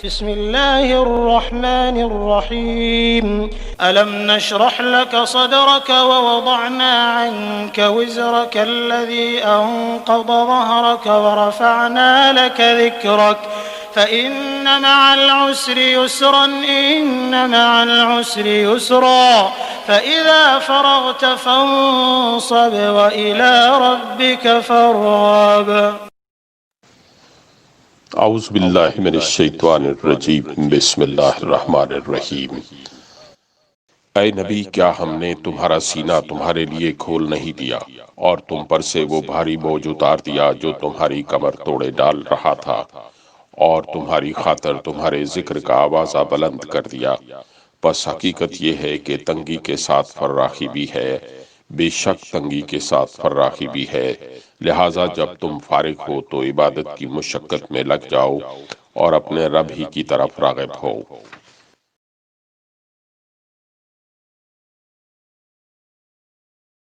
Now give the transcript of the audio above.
बिस्मिल्लाहिर्रहमानिर्रहीम। अलम नशरह लक सदरक व वदअना अन्क विज़रक अल्लज़ी अन्क़ज़ ज़हरक व रफ़अना लक ज़िक्रक फ़इन्न मअल उस्रि युस्रन इन्न मअल उस्रि युस्रा फ़इज़ा फ़रग़त फ़ंصब व इला रब्बिक फ़ारग़ब। औज़ु बिल्लाहि मिनश्शैतानिर्रजीम। बिस्मिल्लाहिर्रहमानिर्रहीम। ऐ नबी, क्या हमने तुम्हारा सीना तुम्हारे लिए खोल नहीं दिया और तुम पर से वो भारी बोझ उतार दिया जो तुम्हारी कमर तोड़े डाल रहा था, और तुम्हारी खातर तुम्हारे जिक्र का आवाज़ा बुलंद कर दिया। बस हकीकत ये है कि तंगी के साथ फर्राखी भी है, बेशक तंगी के साथ फर्राखी भी है। लिहाजा जब तुम फारिग हो तो इबादत की मुशक्कत में लग जाओ और अपने रब ही की तरफ राग़िब हो।